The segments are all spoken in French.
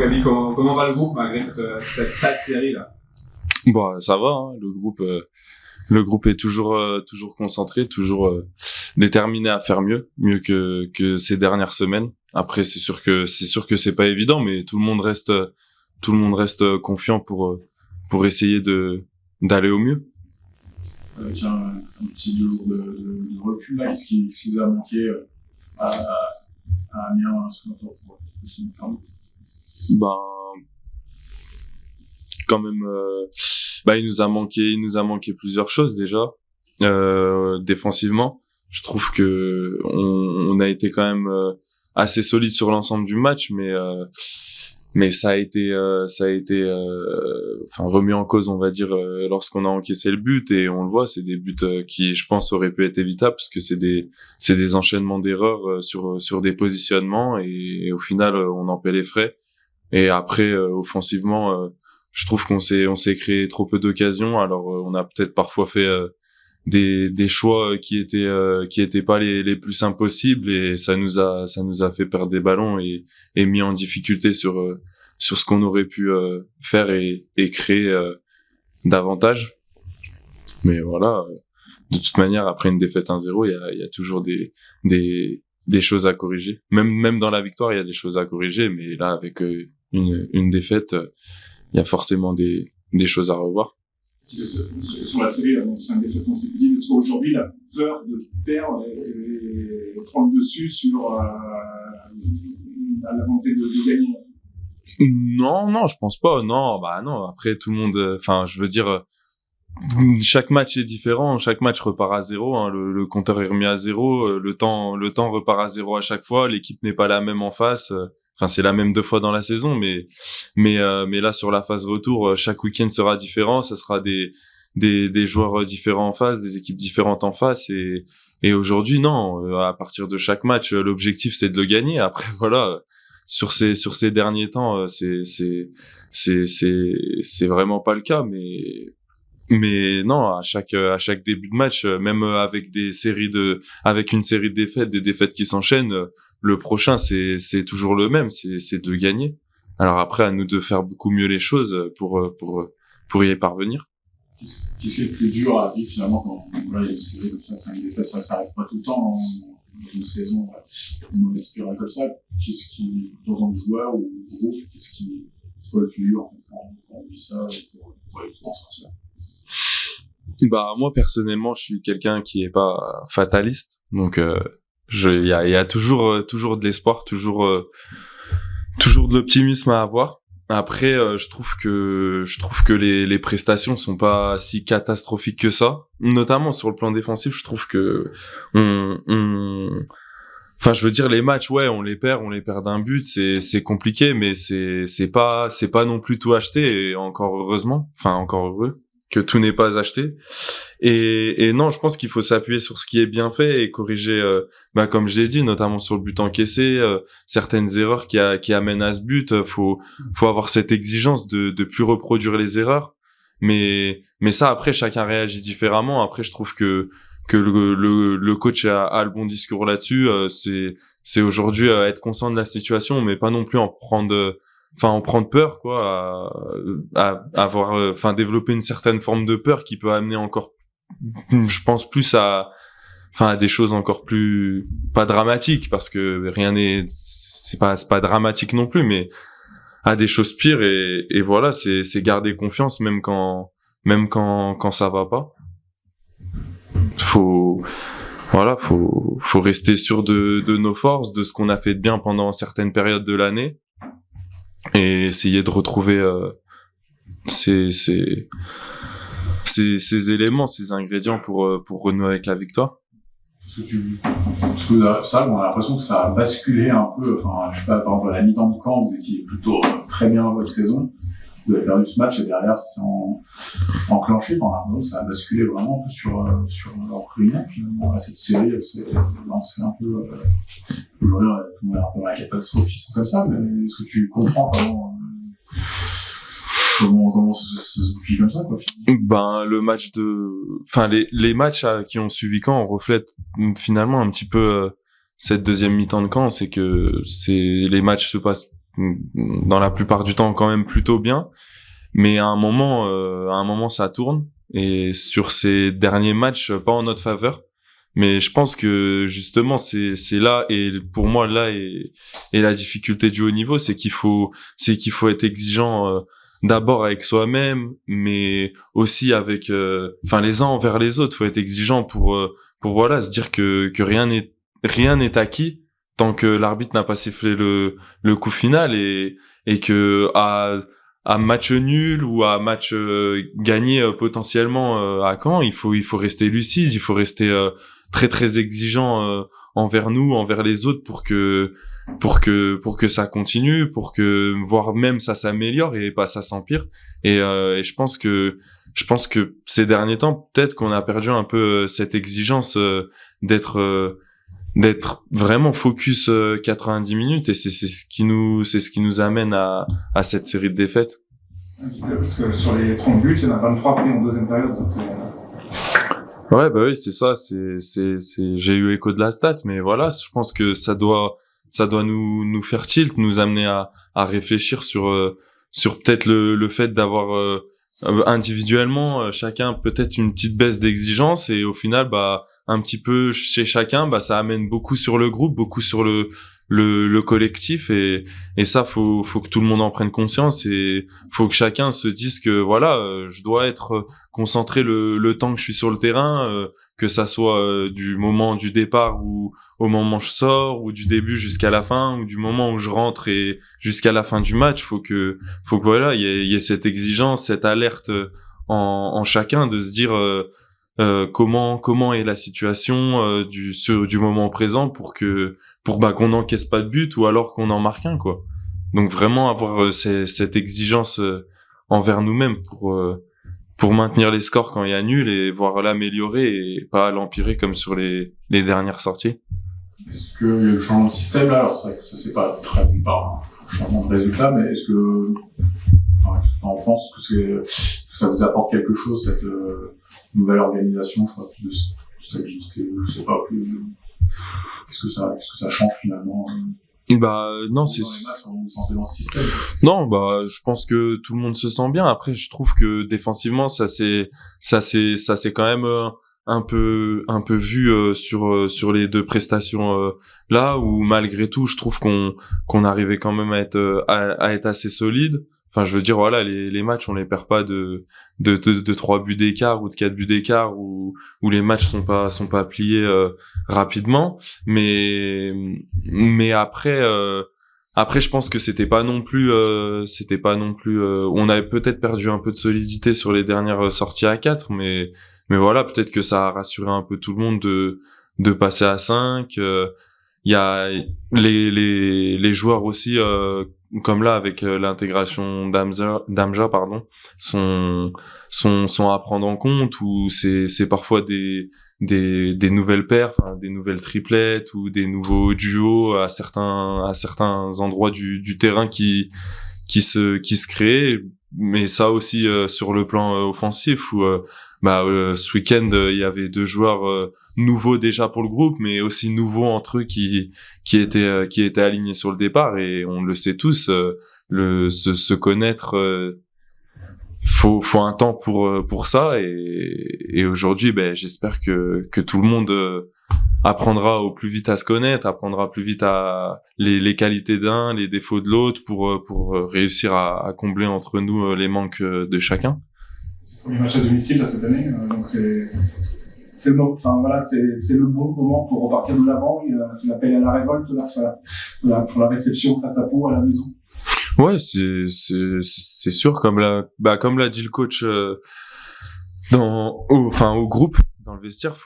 Kaby, comment va le groupe malgré cette sale série là? Bon, ça va, hein, le groupe est toujours concentré, toujours déterminé à faire mieux que ces dernières semaines. Après, c'est sûr que c'est pas évident, mais tout le monde reste confiant pour essayer d'aller au mieux. Avec un petit 2 jours de recul là, qu'est-ce qui vous a manqué à Amiens ce matin pour Ben, quand même, il nous a manqué plusieurs choses déjà. Défensivement, je trouve que on a été quand même assez solide sur l'ensemble du match, mais ça a été remis en cause, on va dire, lorsqu'on a encaissé le but, et on le voit, c'est des buts qui, je pense, auraient pu être évitables, parce que c'est des enchaînements d'erreurs sur des positionnements, et au final on en paie les frais. Et après offensivement, je trouve qu'on s'est créé trop peu d'occasions. Alors on a peut-être parfois fait des choix qui étaient pas les plus simples possibles, et ça nous a fait perdre des ballons et mis en difficulté sur ce qu'on aurait pu faire et créer davantage. Mais voilà, de toute manière, après une défaite 1-0, il y a toujours des choses à corriger. Même dans la victoire, il y a des choses à corriger, mais là, avec une défaite, il y a forcément des choses à revoir. Sur la série, c'est un défaite consécutive. Est-ce qu'aujourd'hui, la peur de perdre et prendre dessus sur la volonté de gagner? Non, je pense pas. Non. Après, tout le monde, je veux dire, chaque match est différent. Chaque match repart à 0. Hein. Le compteur est remis à 0. Le temps repart à 0 à chaque fois. L'équipe n'est pas la même en face. C'est la même 2 fois dans la saison, mais là, sur la phase retour, chaque week-end sera différent. Ça sera des joueurs différents en face, des équipes différentes en face, et aujourd'hui, non, à partir de chaque match, l'objectif, c'est de le gagner. Après, voilà, sur ces derniers temps, c'est vraiment pas le cas, mais non, à chaque début de match, même avec avec une série de défaites, des défaites qui s'enchaînent, le prochain, c'est toujours le même, c'est de gagner. Alors après, à nous de faire beaucoup mieux les choses pour y parvenir. Qu'est-ce qui est le plus dur à vivre finalement quand il y a une série de 5 défaites? Ça arrive pas tout le temps dans une saison, une mauvaise spirale comme ça. Qu'est-ce qui, en tant que joueur ou groupe, c'est quoi le plus dur quand on vit ça pour aller en sortir? Moi, personnellement, je suis quelqu'un qui est pas fataliste, donc il y a toujours de l'espoir, toujours de l'optimisme à avoir. Après, je trouve que les prestations sont pas si catastrophiques que ça, notamment sur le plan défensif. Je trouve que je veux dire, les matchs, ouais, on les perd d'un but, c'est compliqué, mais c'est pas non plus tout acheté, et encore heureux que tout n'est pas acheté. Et non, je pense qu'il faut s'appuyer sur ce qui est bien fait et corriger, comme je l'ai dit, notamment sur le but encaissé, certaines erreurs qui amènent à ce but. Faut avoir cette exigence de plus reproduire les erreurs. Mais ça, après, chacun réagit différemment. Après, je trouve que le coach a le bon discours là-dessus. C'est aujourd'hui être conscient de la situation, mais pas non plus en prendre peur, quoi, à avoir, développer une certaine forme de peur qui peut amener encore, je pense, plus à des choses encore plus, pas dramatiques, parce que c'est pas dramatique non plus, mais à des choses pires, et voilà, c'est garder confiance même quand ça va pas. Faut rester sûr de nos forces, de ce qu'on a fait de bien pendant certaines périodes de l'année, et essayer de retrouver ces éléments, ces ingrédients pour renouer avec la victoire. Parce que ça, on a l'impression que ça a basculé un peu. Je sais pas, par exemple, à la mi-temps du camp, vous étiez plutôt très bien dans votre saison. Vous avez perdu ce match, et derrière, ça s'est enclenché. Ça a basculé vraiment un peu sur leur ruine, finalement. Cette série, c'est lancé un peu, aujourd'hui, on est un peu dans la catastrophisme comme ça, mais est-ce que tu comprends comment ça se goupille comme ça, quoi? Le match les matchs qui ont suivi Caen reflètent finalement un petit peu cette deuxième mi-temps de Caen. C'est que les matchs se passent dans la plupart du temps quand même plutôt bien. Mais à un moment, ça tourne. Et sur ces derniers matchs, pas en notre faveur. Mais je pense que justement, c'est là, et pour moi, là est la difficulté du haut niveau, c'est qu'il faut être exigeant, d'abord avec soi-même, mais aussi avec, les uns envers les autres. Faut être exigeant pour voilà, se dire que rien n'est acquis tant que l'arbitre n'a pas sifflé le coup final, et que à match nul ou à match gagné potentiellement à Caen, il faut rester lucide, il faut rester très très exigeant envers nous, envers les autres, pour que ça continue, pour que voire même ça s'améliore et pas ça s'empire. Et je pense que ces derniers temps, peut-être qu'on a perdu un peu cette exigence d'être vraiment focus 90 minutes, et c'est ce qui nous amène à cette série de défaites. Parce que sur les 30 buts, il y en a 23 pris en deuxième période. Ouais, bah oui, c'est ça, j'ai eu écho de la stat, mais voilà, je pense que ça doit nous faire tilt, nous amener à réfléchir sur peut-être le fait d'avoir individuellement chacun peut-être une petite baisse d'exigence, et au final un petit peu chez chacun ça amène beaucoup sur le groupe, beaucoup sur le collectif, et ça faut que tout le monde en prenne conscience, et faut que chacun se dise que voilà, je dois être concentré le temps que je suis sur le terrain, que ça soit du moment du départ ou au moment où je sors, ou du début jusqu'à la fin, ou du moment où je rentre et jusqu'à la fin du match. Faut que voilà, il y ait cette exigence, cette alerte en chacun, de se dire comment est la situation du moment présent, pour qu'on n'encaisse pas de but, ou alors qu'on en marque un, quoi. Donc vraiment avoir cette exigence envers nous-mêmes pour maintenir les scores quand il y a nul, et voir l'améliorer et pas l'empirer comme sur les dernières sorties. Est-ce qu'il y a eu le changement de système là? Alors c'est vrai que ça s'est pas traduit par un changement de résultat, mais est-ce que en France que ça vous apporte quelque chose, cette nouvelle organisation, je crois, de stabilité, je sais pas, qu'est-ce que ça change finalement? Non, c'est on vous sentez dans ce système. Non, je pense que tout le monde se sent bien. Après, je trouve que défensivement, ça c'est quand même un peu vu sur les deux prestations là, où malgré tout, je trouve qu'on arrivait quand même à être assez solide. Enfin, je veux dire, voilà, les matchs, on les perd pas de 3 buts d'écart ou de 4 buts d'écart, où les matchs sont pas pliés rapidement. Mais après, je pense que c'était pas non plus, on avait peut-être perdu un peu de solidité sur les dernières sorties à 4, mais voilà, peut-être que ça a rassuré un peu tout le monde de passer à 5. Il y a les joueurs aussi, comme là avec l'intégration d'Amja, sont à prendre en compte, où c'est parfois des nouvelles perfs, des nouvelles triplettes, ou des nouveaux duos à certains endroits du terrain qui se créent. Mais ça aussi sur le plan offensif, où ce week-end il y avait 2 joueurs nouveaux déjà pour le groupe, mais aussi nouveaux entre eux qui étaient alignés sur le départ, et on le sait tous, se connaître, faut un temps pour ça, et aujourd'hui j'espère que tout le monde apprendra au plus vite à se connaître, apprendra plus vite à les qualités d'un, les défauts de l'autre, pour réussir à combler entre nous les manques de chacun. Premier match à domicile cette année, donc c'est le bon moment pour repartir de l'avant. C'est l'appel à la révolte là, pour la réception face à Pau à la maison. Ouais, c'est sûr, comme l'a dit le coach au groupe, dans le vestiaire,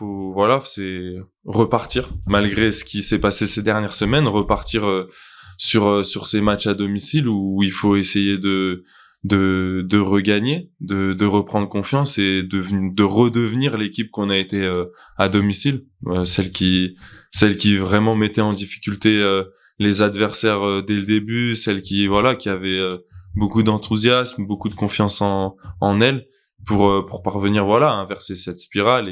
c'est repartir, malgré ce qui s'est passé ces dernières semaines, repartir sur ces matchs à domicile, où il faut essayer de regagner, de reprendre confiance, et de redevenir l'équipe qu'on a été à domicile, celle qui vraiment mettait en difficulté les adversaires dès le début, celle qui avait beaucoup d'enthousiasme, beaucoup de confiance en elle, pour parvenir à inverser cette spirale,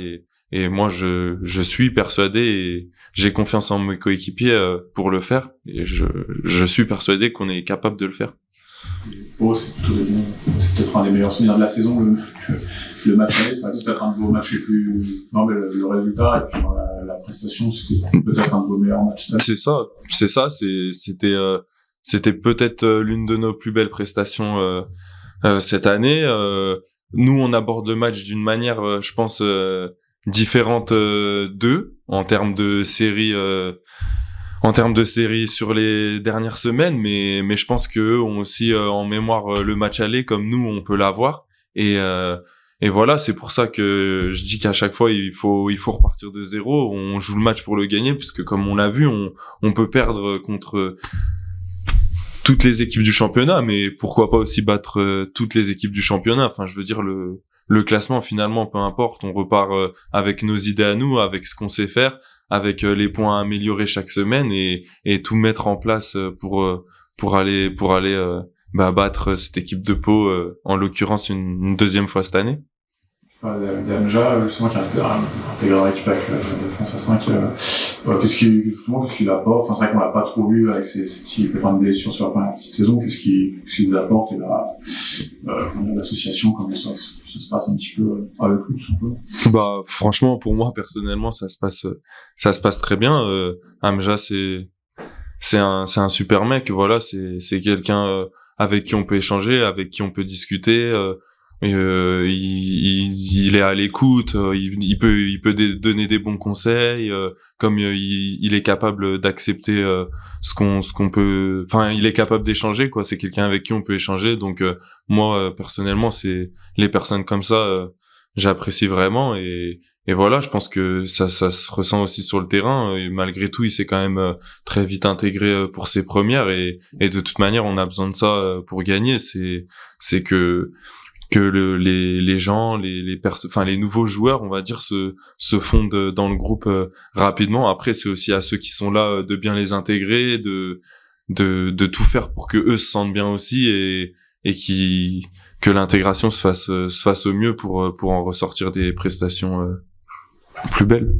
Et moi, je suis persuadé et j'ai confiance en mes coéquipiers pour le faire. Et je suis persuadé qu'on est capable de le faire. Bon, c'est peut-être un des meilleurs souvenirs de la saison, le match aller, ça va peut-être un de vos matchs les plus... Non, mais le résultat et puis la prestation, c'était peut-être un de vos meilleurs matchs. C'est ça, c'était peut-être l'une de nos plus belles prestations cette année. Nous, on aborde le match d'une manière, je pense, différente d'eux, en termes de série sur les dernières semaines, mais je pense qu'eux ont aussi en mémoire le match aller comme nous on peut l'avoir, et voilà, c'est pour ça que je dis qu'à chaque fois il faut repartir de zéro. On joue le match pour le gagner, puisque comme on l'a vu, on peut perdre contre toutes les équipes du championnat, mais pourquoi pas aussi battre toutes les équipes du championnat. Enfin, je veux dire, le classement, finalement, peu importe, on repart avec nos idées à nous, avec ce qu'on sait faire, avec les points à améliorer chaque semaine, et tout mettre en place pour aller battre cette équipe de Pau, en l'occurrence une deuxième fois cette année. Damja, justement, qui a intégré dans l'équipe avec la France à 5, qu'est-ce qu'il apporte? Enfin, c'est vrai qu'on l'a pas trop vu avec ses petits pépins de blessures sur la première petite saison. Qu'est-ce qu'il vous apporte, et l'association, comment ça se passe un petit peu avec lui, tout simplement? Franchement, pour moi, personnellement, ça se passe très bien. Amja, c'est un super mec. Voilà, c'est quelqu'un avec qui on peut échanger, avec qui on peut discuter. Il est à l'écoute, il peut donner des bons conseils, comme il est capable d'accepter ce qu'on peut, enfin il est capable d'échanger, quoi. C'est quelqu'un avec qui on peut échanger. Donc moi personnellement, c'est les personnes comme ça, j'apprécie vraiment, et voilà, je pense que ça se ressent aussi sur le terrain, et malgré tout il s'est quand même très vite intégré pour ses premières, et de toute manière on a besoin de ça pour gagner. C'est que les gens, les nouveaux joueurs, on va dire, se fondent dans le groupe rapidement. Après, c'est aussi à ceux qui sont là de bien les intégrer, de tout faire pour que eux se sentent bien aussi, et que l'intégration se fasse au mieux pour en ressortir des prestations plus belles.